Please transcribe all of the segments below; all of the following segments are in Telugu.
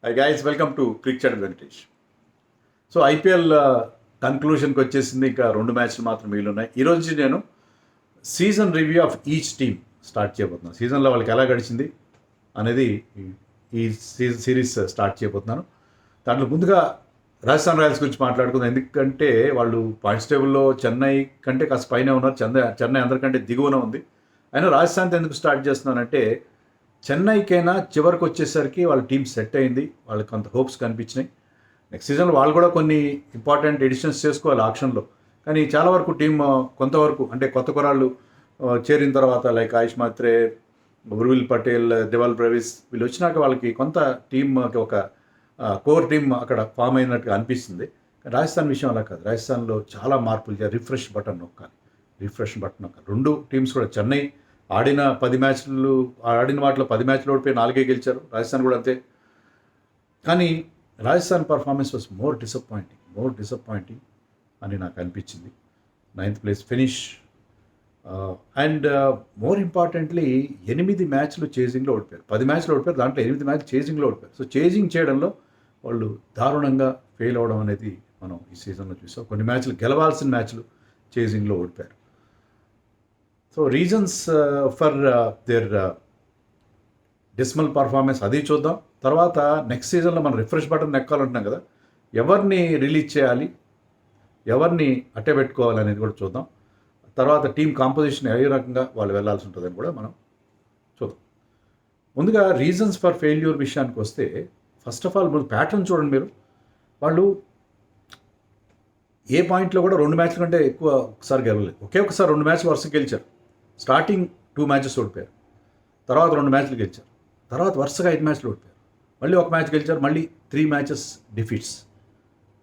Hi guys, welcome to Cricket Advantage. So IPL కన్క్లూషన్కి వచ్చేసింది. ఇంకా 2 మ్యాచ్లు మాత్రం మిగిలి ఉన్నాయి. ఈరోజు నేను season review of each team start చేయబోతున్నాను. సీజన్లో వాళ్ళకి ఎలా గడిచింది అనేది ఈ సిరీస్ స్టార్ట్ చేయబోతున్నాను. దాంట్లో ముందుగా రాజస్థాన్ రాయల్స్ గురించి మాట్లాడుకుందాం. ఎందుకంటే వాళ్ళు పాయింట్స్ టేబుల్లో చెన్నై కంటే కాస్త పైన ఉన్నారు. చెన్నై అందరికంటే దిగువన ఉంది. అయినా రాజస్థాన్తో ఎందుకు స్టార్ట్ చేస్తున్నానంటే చెన్నైకైనా చివరికి వచ్చేసరికి వాళ్ళ టీం సెట్ అయింది. వాళ్ళకి కొంత హోప్స్ కనిపించినాయి. నెక్స్ట్ సీజన్లో వాళ్ళు కూడా కొన్ని ఇంపార్టెంట్ ఎడిషన్స్ చేసుకోవాలి ఆక్షన్లో. కానీ చాలా వరకు టీం కొంతవరకు అంటే కొత్త కురాళ్ళు చేరిన తర్వాత లైక్ ఆయుష్ మాత్రే, ఉర్విల్ పటేల్, దేవాల్ బ్రవిస్ వీళ్ళు వచ్చినాక వాళ్ళకి కొంత టీంకి ఒక కోర్ టీం అక్కడ ఫామ్ అయినట్టుగా అనిపిస్తుంది. రాజస్థాన్ విషయం అలా కాదు. రాజస్థాన్లో చాలా మార్పులు చేయాలి. Refresh button నొక్కాలి. 2 టీమ్స్ కూడా చెన్నై ఆడిన వాటిలో 10 మ్యాచ్లు ఓడిపోయి 4 గెలిచారు. రాజస్థాన్ కూడా అంతే. కానీ Rajasthan performance was more disappointing అని నాకు అనిపించింది. 9th place finish and more importantly 8 మ్యాచ్లు చేజింగ్లో ఓడిపోయారు. 10 మ్యాచ్లు ఓడిపోయారు, దాంట్లో 8 మ్యాచ్లు చేజింగ్లో ఓడిపోయారు. సో చేజింగ్ చేయడంలో వాళ్ళు దారుణంగా ఫెయిల్ అవడం అనేది మనం ఈ సీజన్లో చూసాం. కొన్ని మ్యాచ్లు గెలవాల్సిన మ్యాచ్లు చేజింగ్లో ఓడిపోయారు. So reasons for their dismal performance అది చూద్దాం. తర్వాత నెక్స్ట్ సీజన్లో మనం రిఫ్రెష్ బటన్ ఎక్కాలంటున్నాం కదా, ఎవరిని రిలీజ్ చేయాలి, ఎవరిని అట్టే పెట్టుకోవాలి అనేది కూడా చూద్దాం. తర్వాత టీం కాంపోజిషన్ ఏ రకంగా వాళ్ళు వెళ్ళాల్సి ఉంటుందని కూడా మనం చూద్దాం. ముందుగా రీజన్స్ ఫర్ ఫెయిల్యూర్ విషయానికి వస్తే ఫస్ట్ ఆఫ్ ఆల్ ముందు ప్యాటర్న్ చూడండి మీరు. వాళ్ళు ఏ పాయింట్లో కూడా 2 మ్యాచ్ల కంటే ఎక్కువ ఒకసారి గెలవలేదు. ఒకసారి 2 మ్యాచ్లు వరుసగా గెలిచారు. స్టార్టింగ్ 2 మ్యాచెస్ ఓడిపోయారు, తర్వాత 2 మ్యాచ్లు గెలిచారు, తర్వాత వరుసగా 5 మ్యాచ్లు ఓడిపోయారు, మళ్ళీ 1 మ్యాచ్ గెలిచారు, మళ్ళీ 3 మ్యాచెస్ డిఫీట్స్.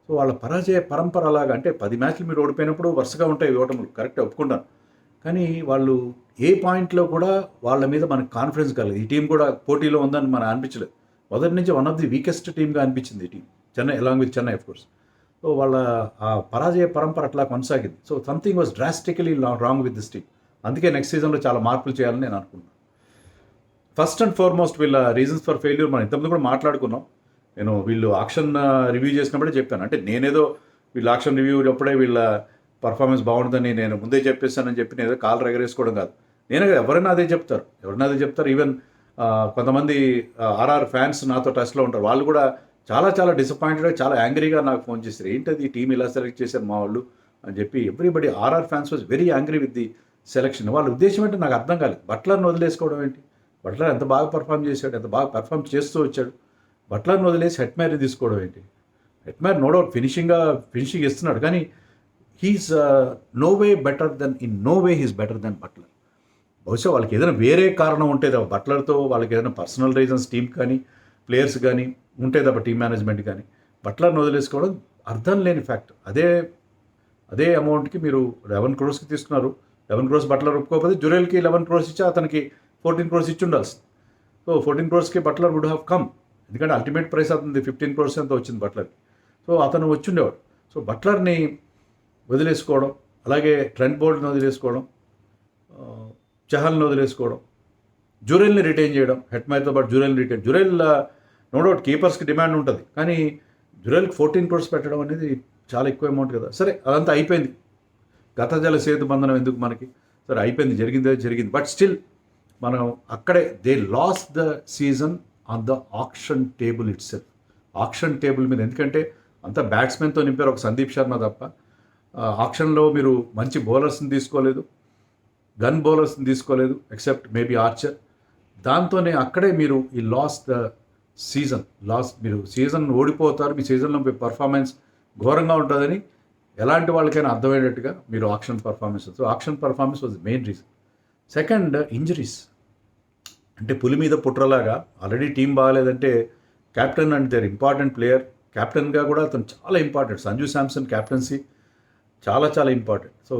సో వాళ్ళ పరాజయ పరంపర అలాగా. అంటే 10 మ్యాచ్లు మీరు ఓడిపోయినప్పుడు వరుసగా ఉంటాయి ఓటములు, కరెక్ట్గా ఒప్పుకుంటాను. కానీ వాళ్ళు ఏ పాయింట్లో కూడా వాళ్ళ మీద మనకు కాన్ఫిడెన్స్ కలగదు. ఈ టీం కూడా పోటీలో ఉందని మనకు అనిపించలేదు. మొదటి నుంచి వన్ ఆఫ్ ది వీకెస్ట్ టీమ్గా అనిపించింది ఈ team, Chennai along with Chennai of course. So వాళ్ళ ఆ పరాజయ పరంపర అట్లా కొనసాగింది. So something was drastically wrong with this team. అందుకే నెక్స్ట్ సీజన్లో చాలా మార్పులు చేయాలని నేను అనుకున్నాను. ఫస్ట్ అండ్ ఫార్మోస్ట్ వీళ్ళ రీజన్స్ ఫర్ ఫెయిల్యూర్ మనం ఇంతకుముందు కూడా మాట్లాడుకున్నాం. నేను వీళ్ళు ఆక్షన్ రివ్యూ చేసినప్పుడే చెప్పాను. అంటే నేనేదో వీళ్ళ ఆక్షన్ రివ్యూ అప్పుడే వీళ్ళ పర్ఫార్మెన్స్ బాగుంటుందని నేను ముందే చెప్పేస్తానని చెప్పి నేను ఏదో కాలు ఎగరేసుకోవడం కాదు. నేనే ఎవరైనా అదే చెప్తారు. ఈవెన్ కొంతమంది ఆర్ఆర్ ఫ్యాన్స్ నాతో టచ్లో ఉంటారు. వాళ్ళు కూడా చాలా డిసప్పాయింటెడ్, చాలా యాంగ్రీగా నాకు ఫోన్ చేశారు. ఏంటది ఈ టీం ఇలా సెలెక్ట్ చేశారు మా వాళ్ళు అని చెప్పి. Everybody RR fans was very angry with the selection. వాళ్ళ ఉద్దేశం ఏంటో నాకు అర్థం కాలేదు. బట్లర్ని వదిలేసుకోవడం ఏంటి? బట్లర్ ఎంత బాగా పర్ఫామ్ చేశాడు, ఎంత బాగా పర్ఫామ్ చేస్తూ వచ్చాడు. బట్లర్ని వదిలేసి హెట్మైర్ని తీసుకోవడం ఏంటి? హెట్మైర్ నో డౌట్ ఫినిషింగ్ ఇస్తున్నాడు, కానీ he's no way better than Butler. బహుశా వాళ్ళకి ఏదైనా వేరే కారణం ఉంటే తప్ప, బట్లర్తో వాళ్ళకి ఏదైనా పర్సనల్ రీజన్స్ టీం కానీ ప్లేయర్స్ కానీ ఉంటే తప్ప, టీం మేనేజ్మెంట్ కానీ బట్లర్ని వదిలేసుకోవడం అర్థం లేని ఫ్యాక్ట్. అదే అమౌంట్కి మీరు 11 crores తీసుకున్నారు. 11 crores బట్లర్ ఒప్పుకోకపోతే జురేల్కి 11 crores ఇచ్చి అతనికి 14 crores ఇచ్చి ఉండాల్సింది. So 14 crores Butler would have come. ఎందుకంటే అల్టిమేట్ ప్రైస్ అతనికి 15 crores ఎంతో వచ్చింది బట్లర్కి. సో అతను వచ్చి ఉండేవాడు. సో బట్లర్ని వదిలేసుకోవడం, అలాగే ట్రెంట్ బోల్ట్ని వదిలేసుకోవడం, చహల్ని వదిలేసుకోవడం, జురేల్ని రిటైన్ చేయడం, హెట్మైర్తో పాటు జురేల్ నో డౌట్ కీపర్స్కి డిమాండ్ ఉంటుంది, కానీ జురేల్కి 14 crores పెట్టడం అనేది చాలా ఎక్కువ అమౌంట్ కదా. సరే అదంతా అయిపోయింది. గత జల సేతు బంధనం ఎందుకు మనకి? సరే అయిపోయింది, జరిగింది. బట్ స్టిల్ మనం అక్కడే they lost the season on the auction table itself. Auction table మీద, ఎందుకంటే అంతా బ్యాట్స్మెన్తో నింపారు, ఒక సందీప్ శర్మ తప్ప. ఆక్షన్లో మీరు మంచి బౌలర్స్ని తీసుకోలేదు, గన్ బౌలర్స్ని తీసుకోలేదు, ఎక్సెప్ట్ మేబీ ఆర్చర్. దాంతోనే అక్కడే మీరు ఈ మీరు సీజన్ ఓడిపోతారు. మీ సీజన్లో మీ పర్ఫార్మెన్స్ ఘోరంగా ఉంటుందని ఎలాంటి వాళ్ళకైనా అర్థమయ్యేటట్టుగా మీరు auction performance was main reason. Second, injuries. అంటే పులి మీద పుట్రలాగా ఆల్రెడీ టీం బాగాలేదంటే captain and their important player, కెప్టెన్గా కూడా అతను చాలా ఇంపార్టెంట్. సంజు శాంసన్ కెప్టెన్సీ చాలా ఇంపార్టెంట్. సో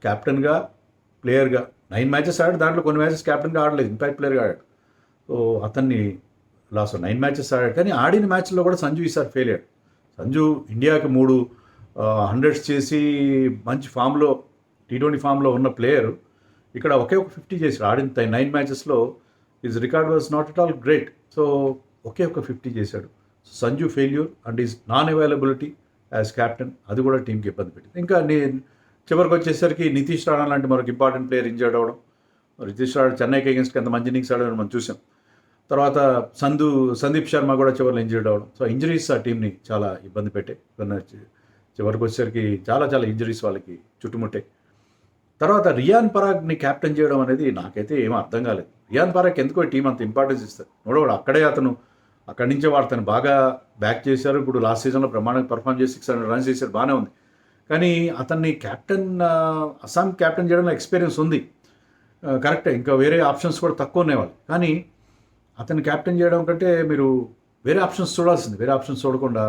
కెప్టెన్గా, ప్లేయర్గా 9 మ్యాచెస్ ఆడాడు. దాంట్లో కొన్ని మ్యాచెస్ కెప్టెన్గా ఆడలేదు, ఇంపాక్ట్ ప్లేయర్గా ఆడాడు. సో అతన్ని 9 మ్యాచెస్ ఆడాడు. కానీ ఆడిన మ్యాచ్లో కూడా సంజు ఈసారి ఫెయిల్ అయ్యాడు. సంజు ఇండియాకి 3 100s చేసి మంచి ఫామ్లో, T20 ఫామ్లో ఉన్న ప్లేయరు ఇక్కడ ఒకే ఒక 50 చేశాడు. ఆడిన 9 మ్యాచెస్లో his record was not at all great. So ఒకే ఒక 50 చేశాడు. Sanju failure and his non availability as captain అది కూడా టీంకి ఇబ్బంది పెట్టింది. ఇంకా చివరికి వచ్చేసరికి నితీష్ రాణా లాంటి మరొక ఇంపార్టెంట్ ప్లేయర్ ఇంజర్డ్ అవ్వడం. నితీష్ రాణా చెన్నైకి అగేన్స్ట్కి ఎంత మంచి ఇన్నింగ్స్ ఆడడం మనం చూసాం. తర్వాత సందీప్ శర్మ కూడా చివరిలో ఇంజర్డ్ అవ్వడం. సో ఇంజరీస్ ఆ టీంని చాలా ఇబ్బంది పెట్టాయి. చివరికి వచ్చేసరికి చాలా చాలా ఇంజరీస్ వాళ్ళకి చుట్టుముట్టాయి. తర్వాత రియాన్ పరాగ్ని క్యాప్టెన్ చేయడం అనేది నాకైతే ఏమీ అర్థం కాలేదు. రియాన్ పరాగ్ ఎందుకో టీం అంత ఇంపార్టెన్స్ ఇస్తారు. నోడవాడు అక్కడి నుంచే వాడు తను బాగా బ్యాక్ చేశారు. ఇప్పుడు లాస్ట్ సీజన్లో ప్రమాణంగా పర్ఫామ్ చేసి 600 రన్స్ చేశారు, బాగానే ఉంది. కానీ అతన్ని అస్సాం క్యాప్టెన్ చేయడంలో ఎక్స్పీరియన్స్ ఉంది, కరెక్టే. ఇంకా వేరే ఆప్షన్స్ కూడా తక్కువ ఉన్నాయి వాళ్ళు. కానీ అతన్ని క్యాప్టెన్ చేయడం కంటే మీరు వేరే ఆప్షన్స్ చూడాల్సింది. వేరే ఆప్షన్స్ చూడకుండా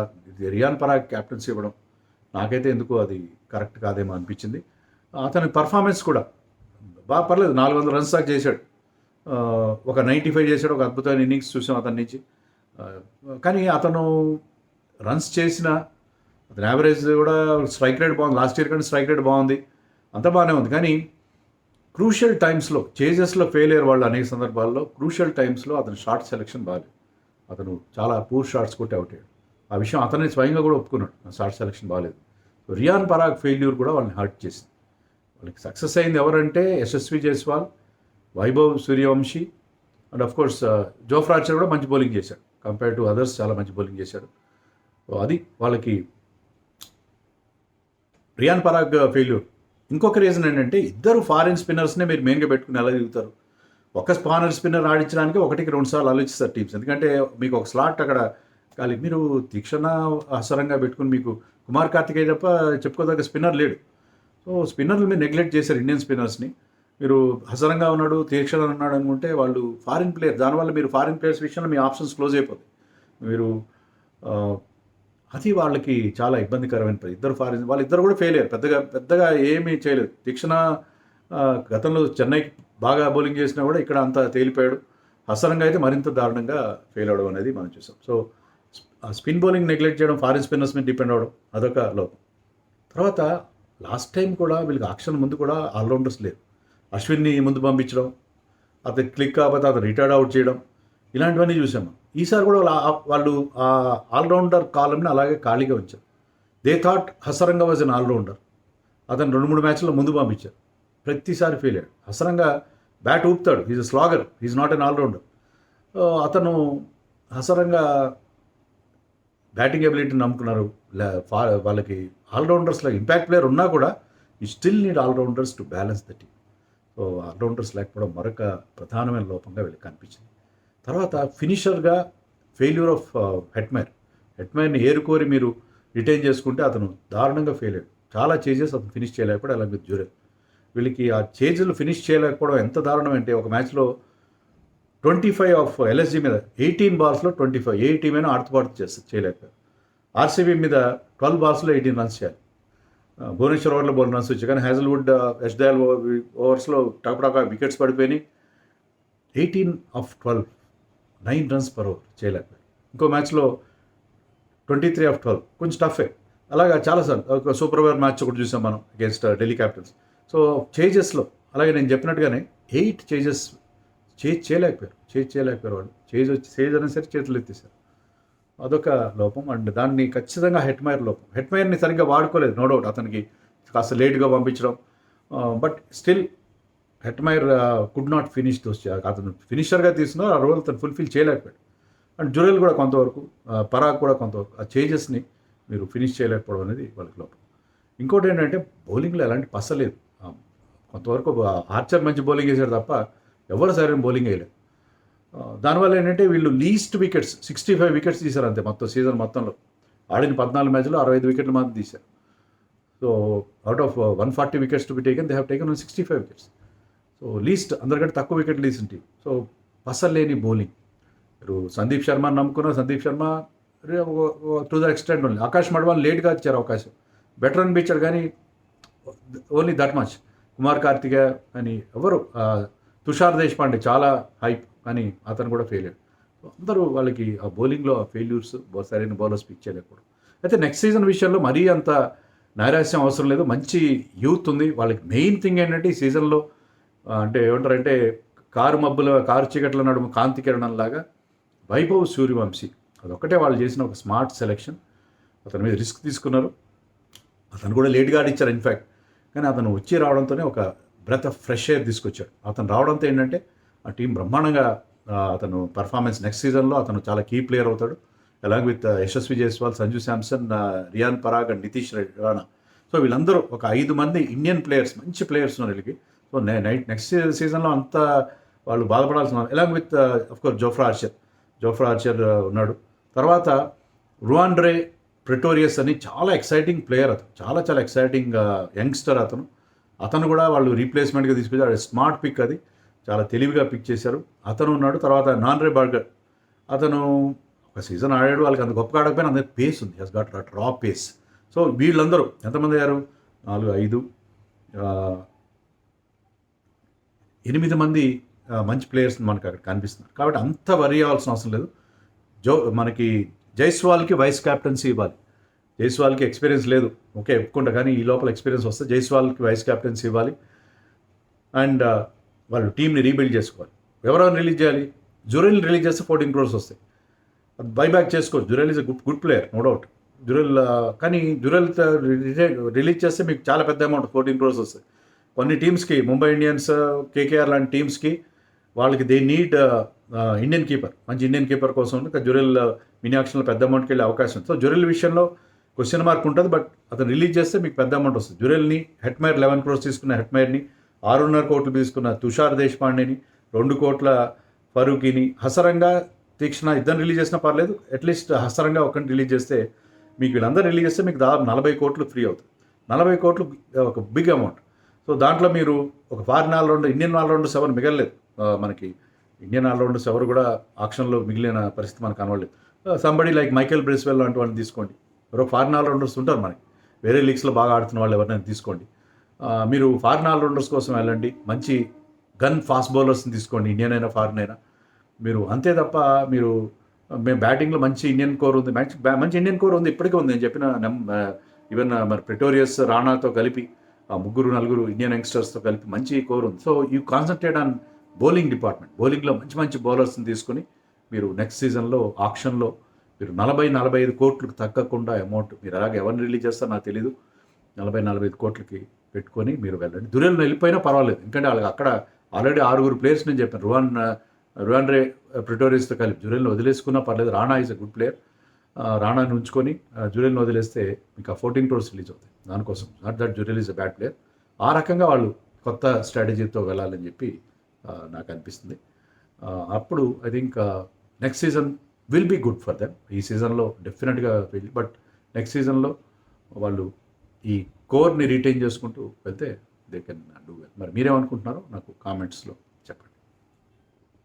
రియాన్ పరాగ్ క్యాప్టెన్సీ ఇవ్వడం నాకైతే ఎందుకో అది కరెక్ట్ కాదేమో అనిపించింది. అతని పర్ఫార్మెన్స్ కూడా బాగా పర్లేదు, 400 రన్స్ దాకా చేశాడు, ఒక 95 చేశాడు, ఒక అద్భుతమైన ఇన్నింగ్స్ చూసాం అతని నుంచి. కానీ అతను రన్స్ చేసిన అతని యావరేజ్ కూడా స్ట్రైక్ రేట్ బాగుంది. లాస్ట్ ఇయర్ కంటే స్ట్రైక్ రేట్ బాగుంది, అంతా బాగానే ఉంది. కానీ క్రూషియల్ టైమ్స్లో చేజెస్లో ఫెయిల్ అయ్యారు వాళ్ళు అనేక సందర్భాల్లో. క్రూషియల్ టైమ్స్లో అతని షార్ట్ సెలెక్షన్ బాగాలేదు. అతను చాలా పూర్ షాట్స్ కొట్టి అవుట్ అయ్యాడు. ఆ విషయం అతన్ని స్వయంగా కూడా ఒప్పుకున్నాడు, షార్ట్ సెలెక్షన్ బాగాలేదు. రియాన్ పరాగ్ ఫెయిల్యూర్ కూడా వాళ్ళని హర్ట్ చేసింది. వాళ్ళకి సక్సెస్ అయింది ఎవరంటే Yashasvi Jaiswal, Vaibhav Suryavanshi and of course Jofra Archer కూడా మంచి బౌలింగ్ చేశాడు. కంపేర్ టు అదర్స్ చాలా మంచి బౌలింగ్ చేశాడు. అది వాళ్ళకి రియాన్ పరాగ్ ఫెయిల్యూర్. ఇంకొక రీజన్ ఏంటంటే ఇద్దరు ఫారిన్ స్పిన్నర్స్నే మీరు మెయిన్గా పెట్టుకుని ఎలా దిగుతారు? ఒక స్పిన్నర్ ఆడించడానికి 1-2 సార్లు ఆలోచిస్తారు టీమ్స్. ఎందుకంటే మీకు ఒక స్లాట్ అక్కడ కాలి. మీరు తీక్షణ అసరంగా పెట్టుకుని మీకు కుమార్ కార్తికేయ తప్ప చెప్పుకోదగ్గ స్పిన్నర్ లేడు. సో స్పిన్నర్లు మీరు నెగ్లెక్ట్ చేశారు ఇండియన్ స్పిన్నర్స్ని. మీరు హసరంగా ఉన్నాడు, తీక్షణ ఉన్నాడు అనుకుంటే వాళ్ళు ఫారిన్ ప్లేయర్. దానివల్ల మీరు ఫారిన్ ప్లేయర్స్ విషయంలో మీ ఆప్షన్స్ క్లోజ్ అయిపోతాయి. మీరు అది వాళ్ళకి చాలా ఇబ్బందికరమైన పని. వాళ్ళిద్దరు కూడా ఫెయిల్ అయ్యారు. పెద్దగా ఏమీ చేయలేదు. తీక్షణ గతంలో చెన్నైకి బాగా బౌలింగ్ చేసినా కూడా ఇక్కడ అంతా తేలిపోయాడు. హసరంగా అయితే మరింత దారుణంగా ఫెయిల్ అవడం అనేది మనం చూసాం. సో స్పిన్ బౌలింగ్ నెగ్లెక్ట్ చేయడం, ఫారిన్ స్పిన్నర్స్ మీద డిపెండ్ అవ్వడం అదొక లోపం. తర్వాత లాస్ట్ టైం కూడా వీళ్ళకి ఆక్షన్ ముందు కూడా ఆల్రౌండర్స్ లేరు. అశ్విన్ని ముందు పంపించడం, అతను క్లిక్ కాకపోతే అతను రిటైర్డ్ అవుట్ చేయడం, ఇలాంటివన్నీ చూసాము. ఈసారి కూడా వాళ్ళు ఆ ఆల్రౌండర్ కాలంని అలాగే ఖాళీగా ఉంచారు. They thought Hasaranga was an allrounder. అతను 2-3 మ్యాచ్లో ముందు పంపించారు, ప్రతిసారి ఫెయిల్ అయ్యాడు. హసరంగా బ్యాట్ ఊపుతాడు, is a slogger, is not an allrounder. అతను హసరంగా బ్యాటింగ్ ఎబిలిటీని నమ్ముకున్నారు. వాళ్ళకి ఆల్రౌండర్స్లో ఇంపాక్ట్ ప్లేయర్ ఉన్నా కూడా you still need allrounders to balance the team. So allrounders లేకపోవడం మరొక ప్రధానమైన లోపంగా వీళ్ళకి కనిపించింది. తర్వాత ఫినిషర్గా ఫెయిల్యూర్ ఆఫ్ హెట్మైర్ని ఏరుకోరి మీరు రిటైన్ చేసుకుంటే అతను దారుణంగా ఫెయిల్ అయ్యాడు. చాలా చేజెస్ అతను ఫినిష్ చేయలేకపోవడం, అలాగే జ్యూరెల్. వీళ్ళకి ఆ చేజెలు ఫినిష్ చేయలేకపోవడం ఎంత దారుణం అంటే ఒక మ్యాచ్లో 25 ఆఫ్ ఎల్ఎస్జీ మీద 18 బాల్స్లో 25 ఏ టీమైనా ఆడుతూ చేయలేకపోయారు. ఆర్సీబీ మీద 12 బాల్స్లో 18 రన్స్ చేయాలి. భువనేశ్వర్ ఓవర్లో బౌల్ రన్స్ వచ్చాయి. కానీ హ్యాజల్వుడ్ ఎస్డయాల్ ఓవర్స్లో టక్టక్ వికెట్స్ పడిపోయినాయి. 18 ఆఫ్ 12 9 రన్స్ పర్ ఓవర్ చేయలేకపోయారు. ఇంకో మ్యాచ్లో 23 ఆఫ్ 12 కొంచెం టఫే. అలాగా చాలాసార్లు ఒక సూపర్ ఓవర్ మ్యాచ్ ఒకటి చూసాం మనం అగేన్స్ట్ ఢిల్లీ క్యాపిటల్స్. సో చేజెస్లో అలాగే నేను చెప్పినట్టుగానే 8 చేజెస్ చేయలేకపోయారు వాళ్ళు. చేజ్ అయినా సరే చేతులు ఎత్తేసారు. అదొక లోపం. అండ్ దాన్ని ఖచ్చితంగా హెట్మైర్ లోపం. హెట్మైర్ని సరిగ్గా వాడుకోలేదు, నో డౌట్. అతనికి కాస్త లేట్గా పంపించడం, but still Hetmyer could not finish those. అతను ఫినిషర్గా తీసుకున్నారు, ఆ రోల్ అతను ఫుల్ఫిల్ చేయలేకపోయాడు. అండ్ జురెల్ కూడా కొంతవరకు, పరాగ్ కూడా కొంతవరకు ఆ చేంజెస్ని మీరు ఫినిష్ చేయలేకపోవడం అనేది వాళ్ళకి లోపం. ఇంకోటి ఏంటంటే బౌలింగ్లో ఎలాంటి పసలేదు. కొంతవరకు ఆర్చర్ మంచి బౌలింగ్ వేసాడు తప్ప ఎవరు సరైన బౌలింగ్ వేయలేదు. దానివల్ల ఏంటంటే వీళ్ళు లీస్ట్ వికెట్స్ 65 వికెట్స్ తీశారు అంతే మొత్తం సీజన్ మొత్తంలో. ఆడిన 14 మ్యాచ్లో 65 వికెట్లు మాత్రం తీశారు. So out of 140 wickets to be taken, they have taken 65 wickets. So least, అందరికంటే తక్కువ వికెట్ లీసిన టీం. సో పసలేని బౌలింగ్. మీరు సందీప్ శర్మని నమ్ముకున్నారు. Sandeep Sharma to the extent only. Akash Madhwal లేట్గా ఇచ్చారు అవకాశం, బెటర్ అనిపించాడు కానీ only that much. Kumar Kartikeya అని ఎవరు, తుషార్ దేశపాండే చాలా హైప్, కానీ అతను కూడా ఫెయిల్ అయ్యాడు. అందరూ వాళ్ళకి ఆ బౌలింగ్లో ఆ ఫెయిల్యూర్స్, సరైన బౌలర్స్ పిక్ చేయలేకపోవడం. అయితే నెక్స్ట్ సీజన్ విషయంలో మరీ అంత నైరాశ్యం అవసరం లేదు. మంచి యూత్ ఉంది వాళ్ళకి. మెయిన్ థింగ్ ఏంటంటే ఈ సీజన్లో అంటే ఏమంటారంటే కారు చీకట్ల నడుము కాంతి కిరణంలాగా వైభవ్ సూర్యవంశీ అదొక్కటే వాళ్ళు చేసిన ఒక స్మార్ట్ సెలెక్షన్. అతని మీద రిస్క్ తీసుకున్నారు. అతను కూడా లేట్గా ఆడిచ్చారు ఇన్ఫ్యాక్ట్. కానీ అతను వచ్చి రావడంతోనే ఒక బ్రెత్ ఆఫ్ ఫ్రెష్ ఎయిర్ తీసుకొచ్చాడు. అతను రావడంతో ఏంటంటే ఆ టీం బ్రహ్మాండంగా అతను పర్ఫార్మెన్స్ నెక్స్ట్ సీజన్లో అతను చాలా కీ ప్లేయర్ అవుతాడు. అలాగే with Yashasvi Jaiswal, Sanju Samson, Riyan Parag and Nitish Rana. So వీళ్ళందరూ ఒక 5 మంది ఇండియన్ ప్లేయర్స్, మంచి ప్లేయర్స్ ఉన్నారు వీళ్ళకి. సో నెక్స్ట్ సీజన్లో అంతా వాళ్ళు బాధపడాల్సిన, అలాగే విత్ అఫ్కోర్స్ జోఫ్రా ఆర్చర్ ఉన్నాడు. తర్వాత రువాండ్రే ప్రిటోరియస్ అని చాలా ఎక్సైటింగ్ ప్లేయర్. అతను చాలా చాలా ఎక్సైటింగ్ యంగ్స్టర్. అతను కూడా వాళ్ళు రీప్లేస్మెంట్గా తీసుకొచ్చారు. స్మార్ట్ పిక్, అది చాలా తెలివిగా పిక్ చేశారు. అతను ఉన్నాడు. తర్వాత నాన్రే బర్గర్, అతను ఒక సీజన్ ఆడాడు, వాళ్ళకి అంత గొప్పగా ఆడకపోయినా అందరికి పేస్ ఉంది. హెస్ గాట్ రా పేస్. సో వీళ్ళందరూ ఎంతమంది అయ్యారు? 4, 5, 8 మంది మంచి ప్లేయర్స్ మనకు అక్కడ కనిపిస్తున్నారు. కాబట్టి అంత వరి అవ్వాల్సిన అవసరం లేదు. మనకి జైస్వాల్కి వైస్ క్యాప్టెన్సీ ఇవ్వాలి. జైస్వాల్కి ఎక్స్పీరియన్స్ లేదు, ఓకే ఒప్పుకుంటా, కానీ ఈ లోపల ఎక్స్పీరియన్స్ వస్తే జైస్వాల్కి వైస్ క్యాప్టెన్సీ ఇవ్వాలి. అండ్ వాళ్ళు టీంని రీబిల్డ్ చేసుకోవాలి. ఎవరైనా రిలీజ్ చేయాలి? జురెల్ని రిలీజ్ చేస్తే 14 crores వస్తాయి. అది బైబ్యాక్ చేసుకోవచ్చు. Jurel is a good player, no doubt. కానీ జురెల్ రిలీజ్ చేస్తే మీకు చాలా పెద్ద అమౌంట్ 14 crores వస్తాయి. కొన్ని టీమ్స్కి, ముంబై ఇండియన్స్, కేకేఆర్ లాంటి టీమ్స్కి, వాళ్ళకి దే నీడ్ ఇండియన్ కీపర్, మంచి ఇండియన్ కీపర్ కోసం జురెల్ మినీ ఆక్షన్లో పెద్ద అమౌంట్కి వెళ్ళే అవకాశం ఉంది. సో జురెల్ విషయంలో క్వశ్చన్ మార్క్ ఉంటుంది, బట్ అతను రిలీజ్ చేస్తే మీకు పెద్ద అమౌంట్ వస్తుంది. జురెల్ని, హెట్మైర్ 11 crores తీసుకున్న హెట్మైర్ని, 6.5 crores తీసుకున్న తుషార్ దేశపాండేని, 2 crores ఫరూకీని, హసరంగా, తీక్షణ ఇద్దరు రిలీజ్ చేసినా పర్లేదు. అట్లీస్ట్ హసరంగా ఒకరిని రిలీజ్ చేస్తే మీకు వీళ్ళందరూ రిలీజ్ చేస్తే మీకు దాదాపు 40 crores ఫ్రీ అవుతుంది. 40 crores ఒక బిగ్ అమౌంట్. సో దాంట్లో మీరు ఒక ఫారిన్ ఆల్రౌండర్, ఇండియన్ ఆల్రౌండర్స్ ఎవరు మిగలలేదు. మనకి ఇండియన్ ఆల్రౌండర్స్ ఎవరు కూడా ఆక్షన్లో మిగిలిన పరిస్థితి మనకు కనబడలేదు. సంబడి లైక్ మైకేల్ బ్రేస్వెల్ లాంటి వాళ్ళని తీసుకోండి. ఎవరో ఫారిన్ ఆల్రౌండర్స్ ఉంటారు మనకి, వేరే లీగ్స్లో బాగా ఆడుతున్న వాళ్ళు ఎవరినైనా తీసుకోండి. మీరు ఫారిన్ ఆల్రౌండర్స్ కోసం వెళ్ళండి. మంచి గన్ ఫాస్ట్ బౌలర్స్ని తీసుకోండి, ఇండియన్ అయినా ఫారిన్ అయినా. మీరు అంతే తప్ప మీరు మేము బ్యాటింగ్లో మంచి ఇండియన్ కోర్ ఉంది, మంచి ఇండియన్ కోర్ ఉంది, ఇప్పటికే ఉంది. నేను చెప్పిన ఈవెన్ మరి ప్రిటోరియస్, రాణాతో కలిపి 3, 4 ఇండియన్ యంగ్స్టర్స్తో కలిపి మంచి కోర్ ఉంది. So you concentrate on bowling department. బౌలింగ్లో మంచి బౌలర్స్ని తీసుకొని మీరు నెక్స్ట్ సీజన్లో ఆక్షన్లో మీరు 40-45 crores తగ్గకుండా అమౌంట్, మీరు అలాగే ఎవరిని రిలీజ్ చేస్తారో నాకు తెలీదు, 40-45 crores పెట్టుకొని మీరు వెళ్ళండి. దురెల్ని వెళ్ళిపోయినా పర్వాలేదు, ఎందుకంటే వాళ్ళకి అక్కడ ఆల్రెడీ 6 players నేను చెప్పాను. రువాండ్రే ప్రిటోరియస్తో కలిపి జురెల్ని వదిలేసుకున్నా పర్లేదు. Rana is a good player. రాణాని ఉంచుకొని జురెల్ని వదిలేస్తే మీకు 14 crores రిలీజ్ అవుతాయి. దానికోసం not that Jurel is a bad player. ఆ రకంగా వాళ్ళు కొత్త స్ట్రాటజీతో వెళ్ళాలని చెప్పి నాకు అనిపిస్తుంది. అప్పుడు I think next season will be good for them. ఈ సీజన్లో డెఫినెట్గా వెళ్ళి, బట్ నెక్స్ట్ సీజన్లో వాళ్ళు ఈ కోర్ని రీటైన్ చేసుకుంటూ వెళ్తే దే కెన్ డూ వెల్. మరి మీరేమనుకుంటున్నారో నాకు కామెంట్స్లో